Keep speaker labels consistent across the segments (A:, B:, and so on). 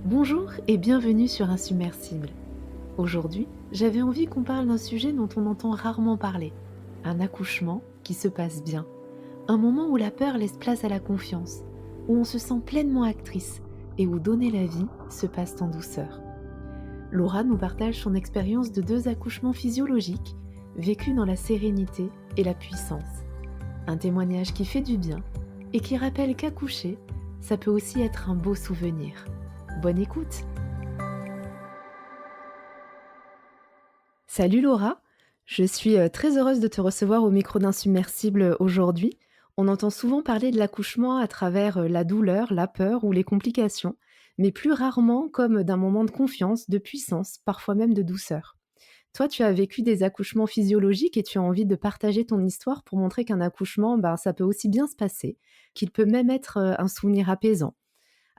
A: Bonjour et bienvenue sur Insubmersible. Aujourd'hui, j'avais envie qu'on parle d'un sujet dont on entend rarement parler, un accouchement qui se passe bien. Un moment où la peur laisse place à la confiance, où on se sent pleinement actrice et où donner la vie se passe en douceur. Laura nous partage son expérience de 2 accouchements physiologiques, vécus dans la sérénité et la puissance. Un témoignage qui fait du bien et qui rappelle qu'accoucher, ça peut aussi être un beau souvenir. Bonne écoute! Salut Laura, je suis très heureuse de te recevoir au micro d'Insubmersible aujourd'hui. On entend souvent parler de l'accouchement à travers la douleur, la peur ou les complications, mais plus rarement comme d'un moment de confiance, de puissance, parfois même de douceur. Toi, tu as vécu des accouchements physiologiques et tu as envie de partager ton histoire pour montrer qu'un accouchement, ça peut aussi bien se passer, qu'il peut même être un souvenir apaisant.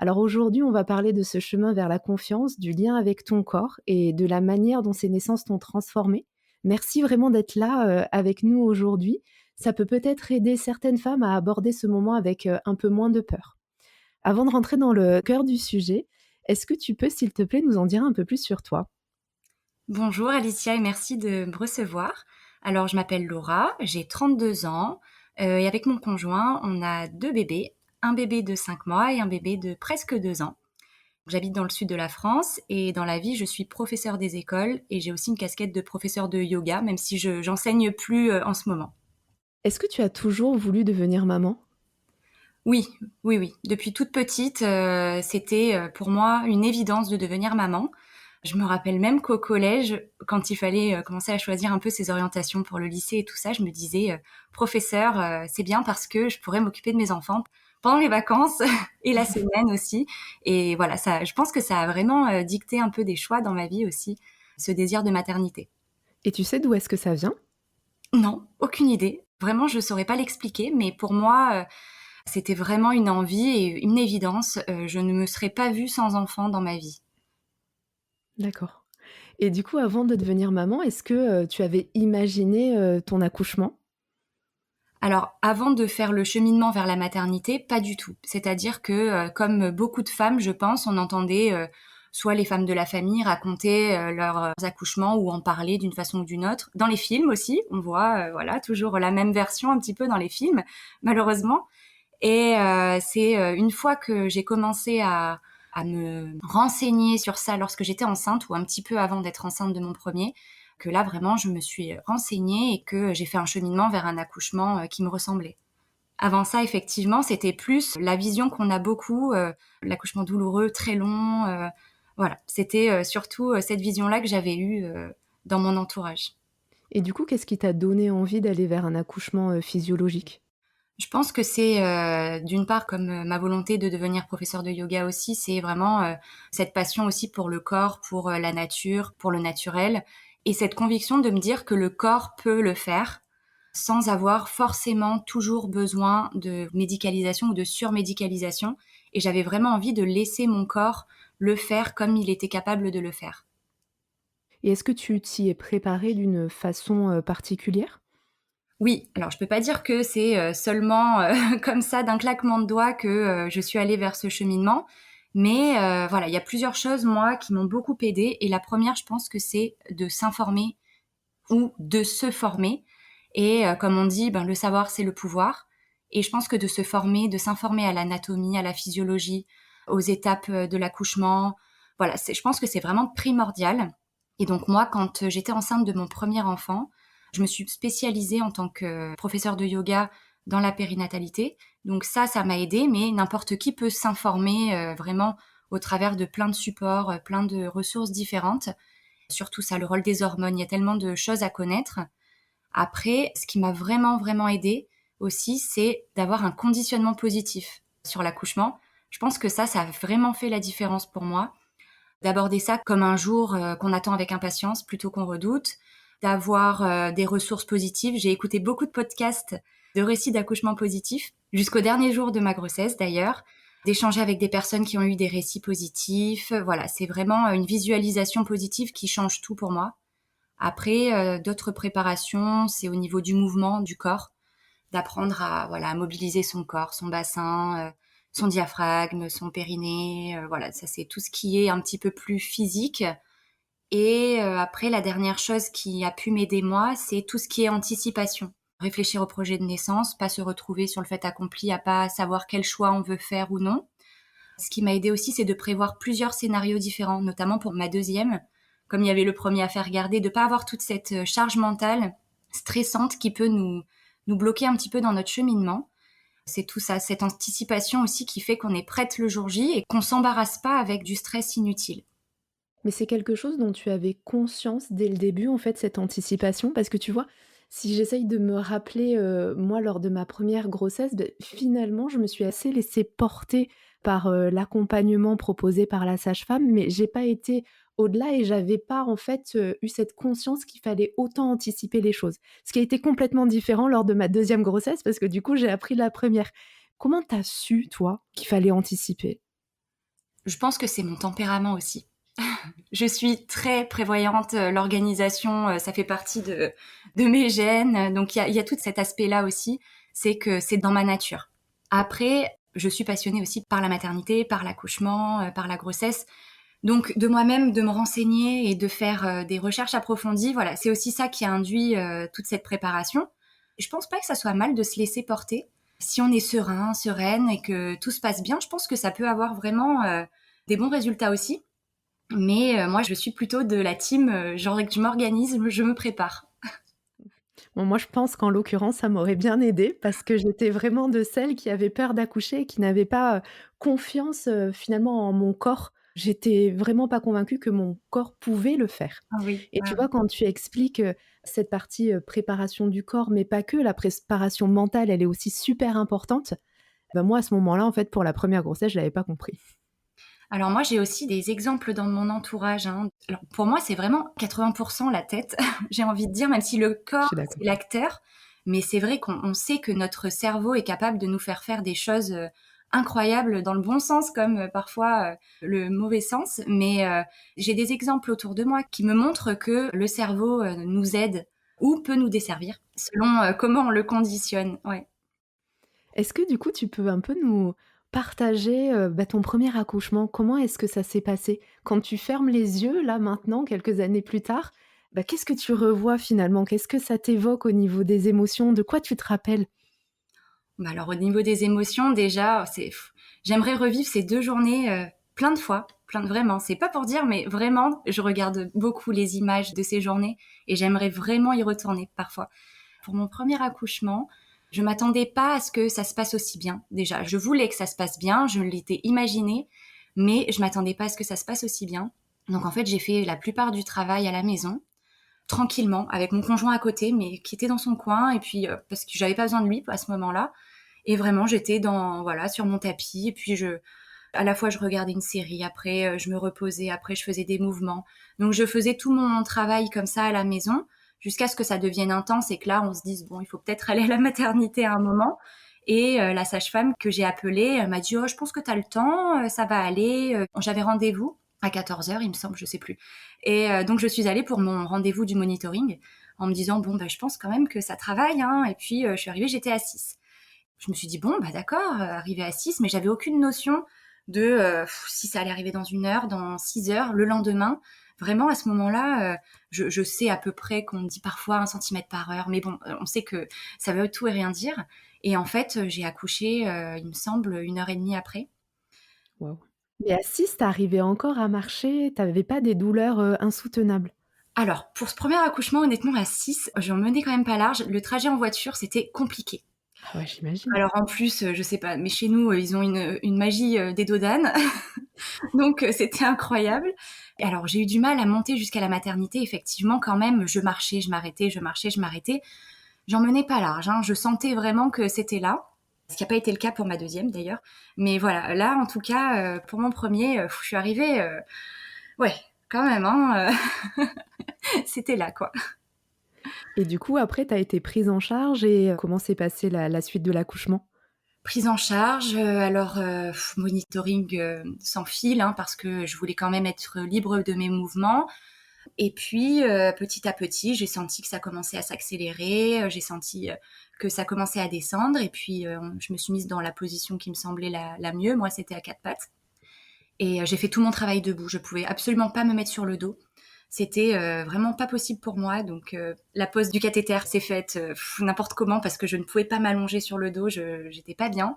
A: Alors aujourd'hui, on va parler de ce chemin vers la confiance, du lien avec ton corps et de la manière dont ces naissances t'ont transformée. Merci vraiment d'être là avec nous aujourd'hui. Ça peut peut-être aider certaines femmes à aborder ce moment avec un peu moins de peur. Avant de rentrer dans le cœur du sujet, est-ce que tu peux, s'il te plaît, nous en dire un peu plus sur toi?
B: Bonjour Alicia et merci de me recevoir. Alors je m'appelle Laura, j'ai 32 ans et avec mon conjoint on a 2 bébés, un bébé de 5 mois et un bébé de presque 2 ans. J'habite dans le sud de la France et dans la vie je suis professeure des écoles et j'ai aussi une casquette de professeur de yoga même si j'enseigne plus en ce moment.
A: Est-ce que tu as toujours voulu devenir maman?
B: Oui, oui, oui. Depuis toute petite, c'était pour moi une évidence de devenir maman. Je me rappelle même qu'au collège, quand il fallait commencer à choisir un peu ses orientations pour le lycée et tout ça, je me disais professeur, c'est bien parce que je pourrais m'occuper de mes enfants pendant les vacances et la semaine aussi. Et voilà, ça, je pense que ça a vraiment dicté un peu des choix dans ma vie aussi, ce désir de maternité.
A: Et tu sais d'où est-ce que ça vient?
B: Non, aucune idée. Vraiment, je saurais pas l'expliquer, mais pour moi, c'était vraiment une envie et une évidence. Je ne me serais pas vue sans enfant dans ma vie.
A: D'accord. Et du coup, avant de devenir maman, est-ce que tu avais imaginé ton accouchement?
B: Alors, avant de faire le cheminement vers la maternité, pas du tout. C'est-à-dire que, comme beaucoup de femmes, je pense, on entendait soit les femmes de la famille raconter leurs accouchements ou en parler d'une façon ou d'une autre. Dans les films aussi, on voit, voilà, toujours la même version un petit peu dans les films, malheureusement. Et c'est une fois que j'ai commencé à me renseigner sur ça lorsque j'étais enceinte ou un petit peu avant d'être enceinte de mon premier, que là vraiment je me suis renseignée et que j'ai fait un cheminement vers un accouchement qui me ressemblait. Avant ça, effectivement, c'était plus la vision qu'on a beaucoup, l'accouchement douloureux, très long. Voilà, c'était surtout cette vision-là que j'avais eue dans mon entourage.
A: Et du coup, qu'est-ce qui t'a donné envie d'aller vers un accouchement physiologique?
B: Je pense que c'est d'une part comme ma volonté de devenir professeur de yoga aussi, c'est vraiment cette passion aussi pour le corps, pour la nature, pour le naturel, et cette conviction de me dire que le corps peut le faire sans avoir forcément toujours besoin de médicalisation ou de surmédicalisation. Et j'avais vraiment envie de laisser mon corps le faire comme il était capable de le faire.
A: Et est-ce que tu t'y es préparée d'une façon particulière?
B: Oui, alors je peux pas dire que c'est seulement comme ça d'un claquement de doigts que je suis allée vers ce cheminement, mais voilà, il y a plusieurs choses moi qui m'ont beaucoup aidée et la première, je pense que c'est de s'informer ou de se former et comme on dit, ben le savoir c'est le pouvoir et je pense que de se former, de s'informer à l'anatomie, à la physiologie, aux étapes de l'accouchement, voilà, je pense que c'est vraiment primordial. Et donc moi quand j'étais enceinte de mon premier enfant, je me suis spécialisée en tant que professeure de yoga dans la périnatalité. Donc ça m'a aidée, mais n'importe qui peut s'informer vraiment au travers de plein de supports, plein de ressources différentes. Surtout ça, le rôle des hormones, il y a tellement de choses à connaître. Après, ce qui m'a vraiment, vraiment aidée aussi, c'est d'avoir un conditionnement positif sur l'accouchement. Je pense que ça a vraiment fait la différence pour moi. D'aborder ça comme un jour qu'on attend avec impatience plutôt qu'on redoute, d'avoir des ressources positives. J'ai écouté beaucoup de podcasts de récits d'accouchement positifs, jusqu'au dernier jour de ma grossesse d'ailleurs, d'échanger avec des personnes qui ont eu des récits positifs. Voilà, c'est vraiment une visualisation positive qui change tout pour moi. Après, d'autres préparations, c'est au niveau du mouvement du corps, d'apprendre à voilà à mobiliser son corps, son bassin, son diaphragme, son périnée, voilà, ça c'est tout ce qui est un petit peu plus physique. Et après, la dernière chose qui a pu m'aider moi, c'est tout ce qui est anticipation. Réfléchir au projet de naissance, pas se retrouver sur le fait accompli, à pas savoir quel choix on veut faire ou non. Ce qui m'a aidé aussi, c'est de prévoir plusieurs scénarios différents, notamment pour ma deuxième. Comme il y avait le premier à faire garder, de pas avoir toute cette charge mentale stressante qui peut nous bloquer un petit peu dans notre cheminement. C'est tout ça, cette anticipation aussi qui fait qu'on est prête le jour J et qu'on s'embarrasse pas avec du stress inutile.
A: Mais c'est quelque chose dont tu avais conscience dès le début, en fait, cette anticipation? Parce que tu vois, si j'essaye de me rappeler, moi, lors de ma première grossesse, beh, finalement, je me suis assez laissée porter par, l'accompagnement proposé par la sage-femme, mais j'ai pas été au-delà et j'avais pas, en fait, eu cette conscience qu'il fallait autant anticiper les choses. Ce qui a été complètement différent lors de ma deuxième grossesse parce que, du coup, j'ai appris la première. Comment tu as su, toi, qu'il fallait anticiper?
B: Je pense que c'est mon tempérament aussi. Je suis très prévoyante, l'organisation, ça fait partie de mes gènes, donc il y a tout cet aspect-là aussi, c'est que c'est dans ma nature. Après, je suis passionnée aussi par la maternité, par l'accouchement, par la grossesse, donc de moi-même, de me renseigner et de faire, des recherches approfondies, voilà, c'est aussi ça qui a induit, toute cette préparation. Je pense pas que ça soit mal de se laisser porter. Si on est serein, sereine et que tout se passe bien, je pense que ça peut avoir vraiment, des bons résultats aussi. Mais moi, je suis plutôt de la team, genre je m'organise, je me prépare.
A: Bon, moi, je pense qu'en l'occurrence, ça m'aurait bien aidée parce que j'étais vraiment de celles qui avaient peur d'accoucher et qui n'avaient pas, confiance, finalement en mon corps. J'étais vraiment pas convaincue que mon corps pouvait le faire
B: Ah oui,
A: et
B: ouais,
A: tu
B: ouais.
A: vois, quand tu expliques, cette partie, préparation du corps, mais pas que, la préparation mentale, elle est aussi super importante. Bah, moi, à ce moment-là, en fait, pour la première grossesse, je l'avais pas compris.
B: Alors moi, j'ai aussi des exemples dans mon entourage, hein. Alors pour moi, c'est vraiment 80 la tête, j'ai envie de dire, même si le
A: Je
B: corps,
A: suis d'accord.
B: c'est l'acteur. Mais c'est vrai qu'on sait que notre cerveau est capable de nous faire des choses, incroyables dans le bon sens comme, parfois, le mauvais sens. Mais, j'ai des exemples autour de moi qui me montrent que le cerveau, nous aide ou peut nous desservir selon, comment on le conditionne. Ouais.
A: Est-ce que du coup, tu peux un peu nous partager, bah, ton premier accouchement? Comment est-ce que ça s'est passé? Quand tu fermes les yeux, là, maintenant, quelques années plus tard, bah, qu'est-ce que tu revois finalement? Qu'est-ce que ça t'évoque au niveau des émotions? De quoi tu te rappelles?
B: Bah, alors au niveau des émotions, déjà, j'aimerais revivre ces 2 journées, plein de fois, plein de vraiment, c'est pas pour dire, mais vraiment, je regarde beaucoup les images de ces journées et j'aimerais vraiment y retourner parfois. Pour mon premier accouchement, je m'attendais pas à ce que ça se passe aussi bien, déjà. Je voulais que ça se passe bien, je l'étais imaginé, mais je m'attendais pas à ce que ça se passe aussi bien. Donc en fait, j'ai fait la plupart du travail à la maison, tranquillement, avec mon conjoint à côté, mais qui était dans son coin et puis, parce que j'avais pas besoin de lui à ce moment-là. Et vraiment, j'étais voilà, sur mon tapis et puis à la fois je regardais une série, après je me reposais, après je faisais des mouvements. Donc je faisais tout mon travail comme ça à la maison jusqu'à ce que ça devienne intense et que là on se dise bon, il faut peut-être aller à la maternité à un moment. Et la sage-femme que j'ai appelée m'a dit oh, je pense que tu as le temps, ça va aller. J'avais rendez-vous à 14 heures, il me semble, je sais plus. Et donc je suis allée pour mon rendez-vous du monitoring en me disant bon bah je pense quand même que ça travaille, hein. Et puis je suis arrivée, j'étais à 6. Je me suis dit bon bah d'accord, arrivé à 6, mais j'avais aucune notion de si ça allait arriver dans 1 heure, dans 6 heures, le lendemain. Vraiment à ce moment-là, je sais à peu près qu'on dit parfois 1 centimètre par heure, mais bon, on sait que ça veut tout et rien dire. Et en fait, j'ai accouché, il me semble, 1 heure et demie après.
A: Waouh! Mais à 6, tu arrivais encore à marcher? Tu avais pas des douleurs, insoutenables?
B: Alors, pour ce premier accouchement, honnêtement, à 6, j'en menais quand même pas large. Le trajet en voiture, c'était compliqué.
A: Ah ouais, j'imagine.
B: Alors en plus, je sais pas, mais chez nous, ils ont une magie, des dos d'âne. Donc c'était incroyable. Et alors j'ai eu du mal à monter jusqu'à la maternité. Effectivement, quand même, je marchais, je m'arrêtais, je marchais, je m'arrêtais. J'en menais pas large, hein. Je sentais vraiment que c'était là. Ce qui a pas été le cas pour ma deuxième d'ailleurs. Mais voilà, là en tout cas, pour mon premier, je suis arrivée, ouais, quand même, hein, c'était là, quoi.
A: Et du coup, après, tu as été prise en charge et comment s'est passée la suite de l'accouchement?
B: Prise en charge, alors, monitoring, sans fil, hein, parce que je voulais quand même être libre de mes mouvements. Et puis, petit à petit, j'ai senti que ça commençait à s'accélérer, j'ai senti que ça commençait à descendre. Et puis, je me suis mise dans la position qui me semblait la mieux. Moi, c'était à quatre pattes. Et j'ai fait tout mon travail debout. Je pouvais absolument pas me mettre sur le dos. C'était vraiment pas possible pour moi. Donc, la pose du cathéter s'est faite n'importe comment parce que je ne pouvais pas m'allonger sur le dos. J'étais pas bien.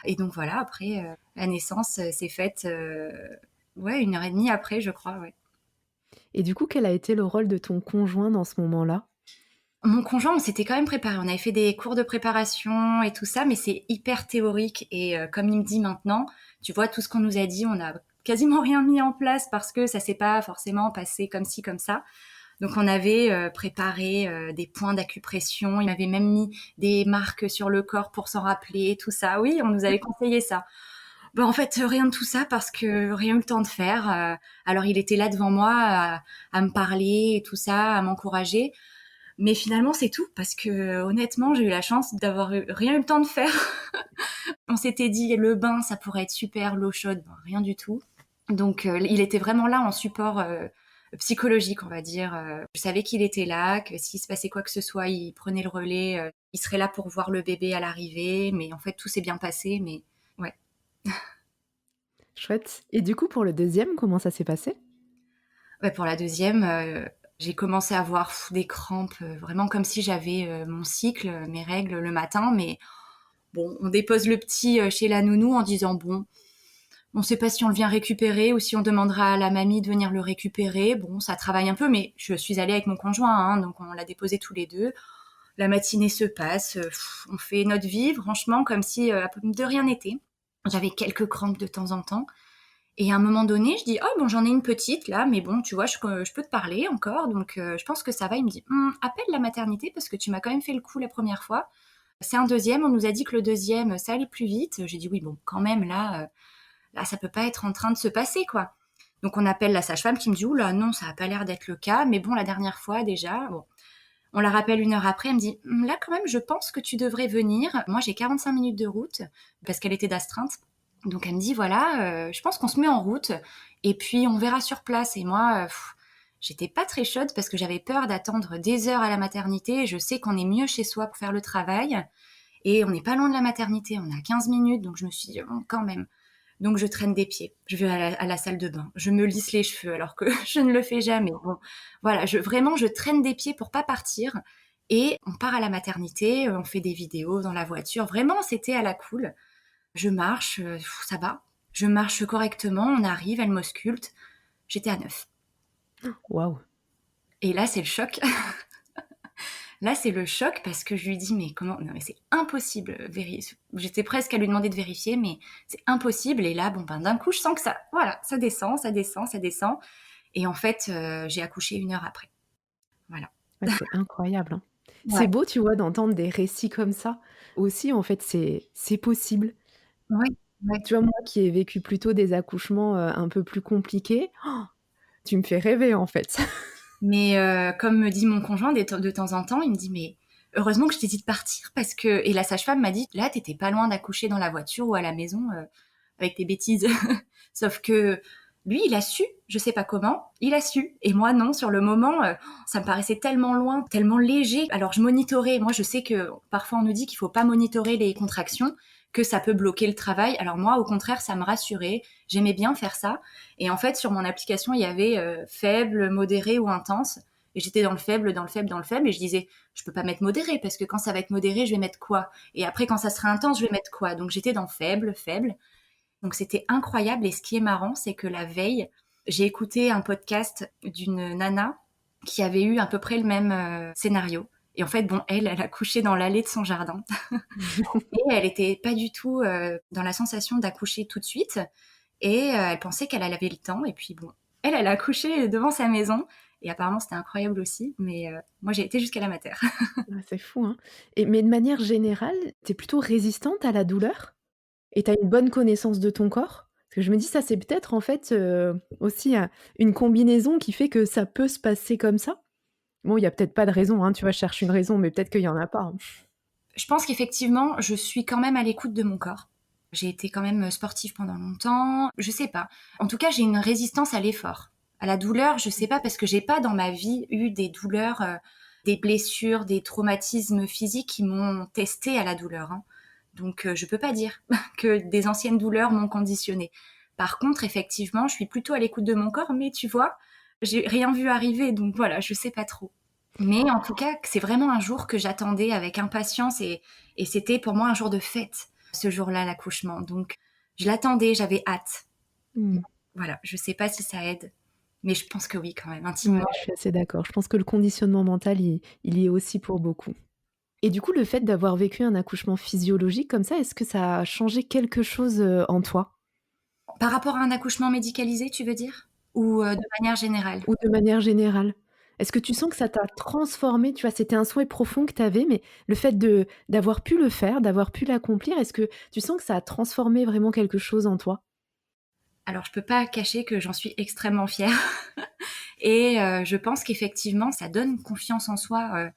B: Et donc, voilà, après, la naissance s'est faite, ouais, 1 heure et demie après, je crois, ouais.
A: Et du coup, quel a été le rôle de ton conjoint dans ce moment-là?
B: Mon conjoint, on s'était quand même préparé. On avait fait des cours de préparation et tout ça, mais c'est hyper théorique. Et comme il me dit maintenant, tu vois, tout ce qu'on nous a dit, on a quasiment rien mis en place parce que ça s'est pas forcément passé comme ci, comme ça. Donc on avait préparé des points d'acupression. Il m'avait même mis des marques sur le corps pour s'en rappeler, tout ça. Oui, on nous avait conseillé ça. Ben, en fait, rien de tout ça parce que rien eu le temps de faire. Alors il était là devant moi à me parler et tout ça, à m'encourager. Mais finalement, c'est tout, parce que honnêtement, j'ai eu la chance d'avoir rien eu le temps de faire. On s'était dit, le bain, ça pourrait être super, l'eau chaude, ben, rien du tout. Donc, il était vraiment là en support psychologique, on va dire. Je savais qu'il était là, que s'il se passait quoi que ce soit, il prenait le relais. Il serait là pour voir le bébé à l'arrivée. Mais en fait, tout s'est bien passé. Mais ouais.
A: Chouette. Et du coup, pour le deuxième, comment ça s'est passé?
B: Ouais, pour la deuxième, j'ai commencé à avoir des crampes, vraiment comme si j'avais mon cycle, mes règles le matin. Mais bon, on dépose le petit chez la nounou en disant bon, on ne sait pas si on le vient récupérer ou si on demandera à la mamie de venir le récupérer. Bon, ça travaille un peu, mais je suis allée avec mon conjoint, hein, donc on l'a déposé tous les deux. La matinée se passe, on fait notre vie, franchement, comme si de rien n'était. J'avais quelques crampes de temps en temps. Et à un moment donné, je dis, oh bon, j'en ai une petite là, mais bon, tu vois, je peux te parler encore, donc je pense que ça va. Il me dit, appelle la maternité parce que tu m'as quand même fait le coup la première fois. C'est un deuxième, on nous a dit que le deuxième, ça allait plus vite. J'ai dit, oui, bon, quand même, là, ça peut pas être en train de se passer, quoi. Donc on appelle la sage-femme qui me dit, oula, non, ça a pas l'air d'être le cas, mais bon, la dernière fois déjà, bon. On la rappelle 1 heure après, elle me dit, là, quand même, je pense que tu devrais venir. Moi, j'ai 45 minutes de route parce qu'elle était d'astreinte. Donc elle me dit, voilà, je pense qu'on se met en route et puis on verra sur place. Et moi, j'étais pas très chaude parce que j'avais peur d'attendre des heures à la maternité. Je sais qu'on est mieux chez soi pour faire le travail et on n'est pas loin de la maternité, on a 15 minutes, donc je me suis dit, quand même. Donc je traîne des pieds, je vais à la salle de bain, je me lisse les cheveux alors que je ne le fais jamais. Bon, voilà, vraiment je traîne des pieds pour pas partir et on part à la maternité, on fait des vidéos dans la voiture. Vraiment, c'était à la cool. Je marche, ça va. Je marche correctement, on arrive, elle m'ausculte. J'étais à 9.
A: Waouh!
B: Et là, c'est le choc. Là, c'est le choc parce que je lui dis, mais comment? Non, mais c'est impossible. J'étais presque à lui demander de vérifier, mais c'est impossible. Et là, bon, ben, d'un coup, je sens que ça, voilà, ça descend, ça descend, ça descend. Et en fait, j'ai accouché 1 heure après. Voilà.
A: Ouais, c'est incroyable, hein. C'est
B: Ouais,
A: beau, tu vois, d'entendre des récits comme ça. Aussi, en fait, c'est possible.
B: ouais, ouais.
A: Tu vois, moi qui ai vécu plutôt des accouchements, un peu plus compliqués, tu me fais rêver, en fait.
B: Mais comme me dit mon conjoint de temps en temps, il me dit, mais heureusement que je t'ai dit de partir parce que... Et la sage-femme m'a dit, là, t'étais pas loin d'accoucher dans la voiture ou à la maison avec tes bêtises. Sauf que lui, il a su, je sais pas comment, il a su. Et moi, non, sur le moment, ça me paraissait tellement loin, tellement léger. Alors, je monitorais. Moi, je sais que parfois, on nous dit qu'il faut pas monitorer les contractions, que ça peut bloquer le travail. Alors moi, au contraire, ça me rassurait. J'aimais bien faire ça. Et en fait, sur mon application, il y avait faible, modéré ou intense. Et j'étais dans le faible, dans le faible, dans le faible. Et je disais, je peux pas mettre modéré parce que quand ça va être modéré, je vais mettre quoi? Et après, quand ça sera intense, je vais mettre quoi? Donc j'étais dans faible, faible. Donc c'était incroyable. Et ce qui est marrant, c'est que la veille, j'ai écouté un podcast d'une nana qui avait eu à peu près le même scénario. Et en fait, bon, elle a couché dans l'allée de son jardin. Et elle était pas du tout dans la sensation d'accoucher tout de suite. Et elle pensait qu'elle avait le temps. Et puis bon, elle a accouché devant sa maison. Et apparemment, c'était incroyable aussi. Mais moi, j'ai été jusqu'à la mater.
A: Ah, c'est fou, hein. Mais de manière générale, tu es plutôt résistante à la douleur? Et tu as une bonne connaissance de ton corps? Parce que je me dis ça, c'est peut-être en fait, aussi, une combinaison qui fait que ça peut se passer comme ça? Bon, il y a peut-être pas de raison, hein, tu vois? Je cherche une raison, mais peut-être qu'il y en a pas, hein.
B: Je pense qu'effectivement, je suis quand même à l'écoute de mon corps. J'ai été quand même sportive pendant longtemps. Je sais pas. En tout cas, j'ai une résistance à l'effort. À la douleur, je sais pas parce que j'ai pas dans ma vie eu des douleurs, des blessures, des traumatismes physiques qui m'ont testé à la douleur, hein. Donc je peux pas dire que des anciennes douleurs m'ont conditionnée. Par contre, effectivement, je suis plutôt à l'écoute de mon corps, mais tu vois, j'ai rien vu arriver, donc voilà, je sais pas trop. Mais en tout cas, c'est vraiment un jour que j'attendais avec impatience et c'était pour moi un jour de fête, ce jour-là, l'accouchement. Donc je l'attendais, j'avais hâte.
A: Mmh.
B: Voilà, je sais pas si ça aide, mais je pense que oui quand même,
A: Ouais,
B: intimement.
A: je suis assez d'accord. Je pense que le conditionnement mental, il y est aussi pour beaucoup. Et du coup, le fait d'avoir vécu un accouchement physiologique comme ça, est-ce que ça a changé quelque chose, en toi?
B: Par rapport à un accouchement médicalisé, tu veux dire? Ou de manière générale?
A: Ou de manière générale? Est-ce que tu sens que ça t'a transformé? Tu vois, c'était un souhait profond que tu avais, mais le fait d'avoir pu le faire, d'avoir pu l'accomplir, est-ce que tu sens que ça a transformé vraiment quelque chose en toi?
B: Alors je peux pas cacher que j'en suis extrêmement fière et je pense qu'effectivement ça donne confiance en soi,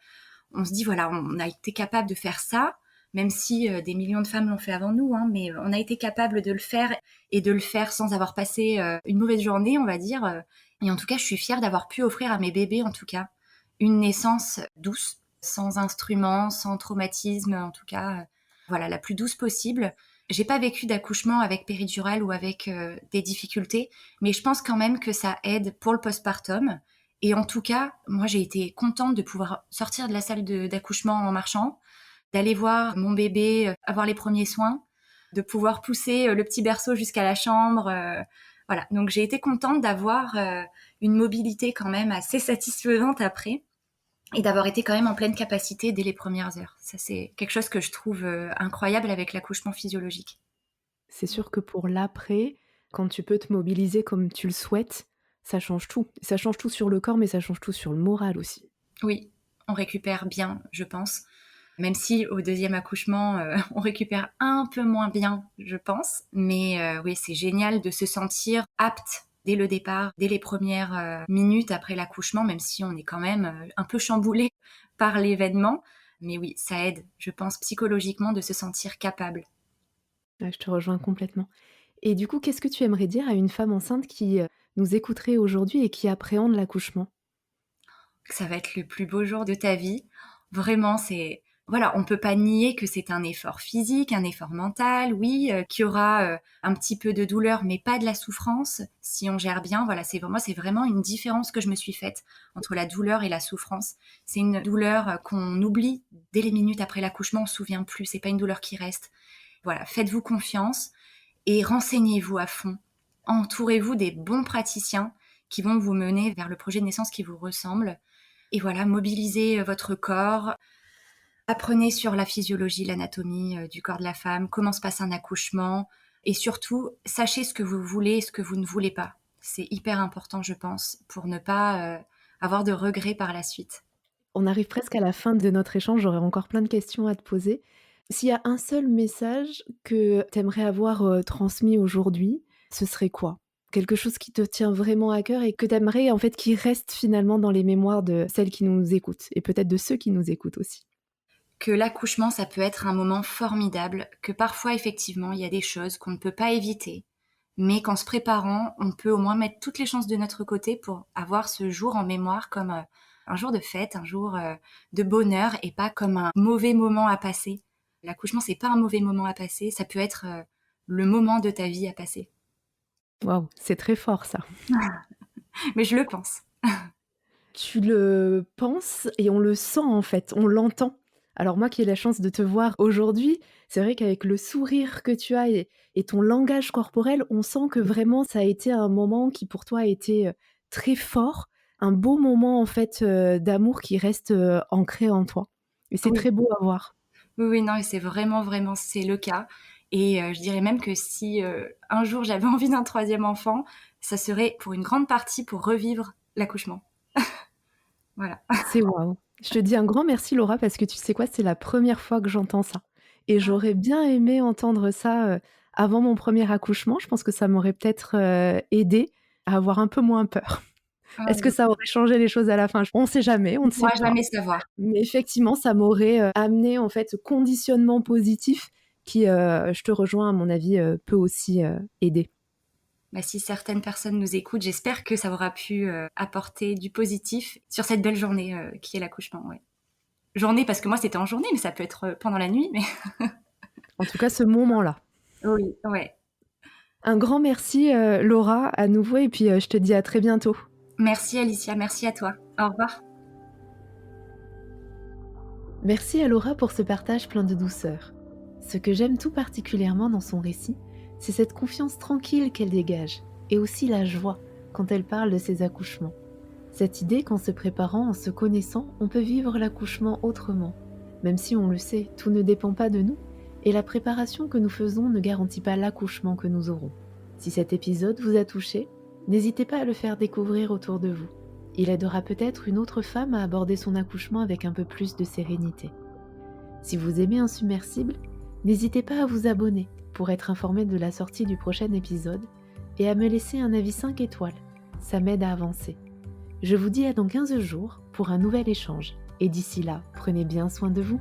B: on se dit voilà, on a été capable de faire ça, même si des millions de femmes l'ont fait avant nous, hein, mais on a été capable de le faire et de le faire sans avoir passé une mauvaise journée, on va dire. Et en tout cas, je suis fière d'avoir pu offrir à mes bébés, en tout cas, une naissance douce, sans instruments, sans traumatisme, en tout cas, voilà, la plus douce possible. J'ai pas vécu d'accouchement avec péridurale ou avec des difficultés, mais je pense quand même que ça aide pour le postpartum. Et en tout cas, moi, j'ai été contente de pouvoir sortir de la salle d'accouchement en marchant, d'aller voir mon bébé, avoir les premiers soins, de pouvoir pousser le petit berceau jusqu'à la chambre. Voilà, donc j'ai été contente d'avoir une mobilité quand même assez satisfaisante après et d'avoir été quand même en pleine capacité dès les premières heures. Ça, c'est quelque chose que je trouve incroyable avec l'accouchement physiologique.
A: C'est sûr que pour l'après, quand tu peux te mobiliser comme tu le souhaites, ça change tout. Ça change tout sur le corps, mais ça change tout sur le moral aussi.
B: Oui, on récupère bien, je pense. Même si au deuxième accouchement, on récupère un peu moins bien, je pense. Mais oui, c'est génial de se sentir apte dès le départ, dès les premières minutes après l'accouchement, même si on est quand même un peu chamboulé par l'événement. Mais oui, ça aide, je pense, psychologiquement de se sentir capable.
A: Ouais, je te rejoins complètement. Et du coup, qu'est-ce que tu aimerais dire à une femme enceinte qui, nous écouterait aujourd'hui et qui appréhende l'accouchement?
B: Ça va être le plus beau jour de ta vie. Vraiment, c'est voilà, on peut pas nier que c'est un effort physique, un effort mental, oui, qu'il y aura un petit peu de douleur, mais pas de la souffrance si on gère bien. Voilà, c'est vraiment une différence que je me suis faite entre la douleur et la souffrance. C'est une douleur qu'on oublie dès les minutes après l'accouchement, on se souvient plus. C'est pas une douleur qui reste. Voilà, faites-vous confiance et renseignez-vous à fond. Entourez-vous des bons praticiens qui vont vous mener vers le projet de naissance qui vous ressemble. Et voilà, mobilisez votre corps, apprenez sur la physiologie, l'anatomie du corps de la femme, comment se passe un accouchement, et surtout, sachez ce que vous voulez et ce que vous ne voulez pas. C'est hyper important, je pense, pour ne pas avoir de regrets par la suite.
A: On arrive presque à la fin de notre échange, j'aurais encore plein de questions à te poser. S'il y a un seul message que tu aimerais avoir, transmis aujourd'hui, ce serait quoi? Quelque chose qui te tient vraiment à cœur et que tu aimerais en fait qui reste finalement dans les mémoires de celles qui nous écoutent et peut-être de ceux qui nous écoutent aussi?
B: Que l'accouchement, ça peut être un moment formidable, que parfois, effectivement, il y a des choses qu'on ne peut pas éviter, mais qu'en se préparant, on peut au moins mettre toutes les chances de notre côté pour avoir ce jour en mémoire comme un jour de fête, un jour de bonheur et pas comme un mauvais moment à passer. L'accouchement, c'est pas un mauvais moment à passer, ça peut être le moment de ta vie à passer.
A: Waouh, c'est très fort ça.
B: Mais je le pense.
A: Tu le penses et on le sent en fait, on l'entend. Alors moi qui ai la chance de te voir aujourd'hui, c'est vrai qu'avec le sourire que tu as et ton langage corporel, on sent que vraiment ça a été un moment qui pour toi a été, très fort, un beau moment en fait, d'amour qui reste, ancré en toi et c'est
B: Oui,
A: très beau à voir.
B: oui, oui, non, et c'est vraiment, vraiment, c'est le cas. Et je dirais même que si un jour j'avais envie d'un troisième enfant, ça serait pour une grande partie pour revivre l'accouchement. Voilà.
A: C'est waouh. Je te dis un grand merci Laura parce que tu sais quoi? C'est la première fois que j'entends ça et j'aurais bien aimé entendre ça, avant mon premier accouchement. Je pense que ça m'aurait peut-être, aidée à avoir un peu moins peur.
B: Ah
A: Est-ce que
B: oui.
A: ça aurait changé les choses à la fin? On ne sait jamais, on
B: On
A: ne
B: ne
A: sait
B: pourra
A: pas.
B: jamais savoir.
A: Mais effectivement, ça m'aurait, amené en fait ce conditionnement positif qui, je te rejoins à mon avis, peut aussi, aider.
B: si certaines personnes nous écoutent, j'espère que ça aura pu apporter du positif sur cette belle journée qui est l'accouchement. Ouais. Journée parce que moi c'était en journée, mais ça peut être pendant la nuit. Mais
A: En tout cas, ce moment-là.
B: oui, ouais.
A: Un grand merci, Laura, à nouveau, et puis je te dis à très bientôt.
B: Merci Alicia, merci à toi. Au revoir.
A: Merci à Laura pour ce partage plein de douceur. Ce que j'aime tout particulièrement dans son récit, c'est cette confiance tranquille qu'elle dégage, et aussi la joie quand elle parle de ses accouchements. Cette idée qu'en se préparant, en se connaissant, on peut vivre l'accouchement autrement. Même si on le sait, tout ne dépend pas de nous, et la préparation que nous faisons ne garantit pas l'accouchement que nous aurons. Si cet épisode vous a touché, n'hésitez pas à le faire découvrir autour de vous. Il aidera peut-être une autre femme à aborder son accouchement avec un peu plus de sérénité. Si vous aimez Insubmersible, n'hésitez pas à vous abonner pour être informé de la sortie du prochain épisode et à me laisser un avis 5 étoiles. Ça m'aide à avancer. Je vous dis à dans 15 jours pour un nouvel échange. Et d'ici là, prenez bien soin de vous.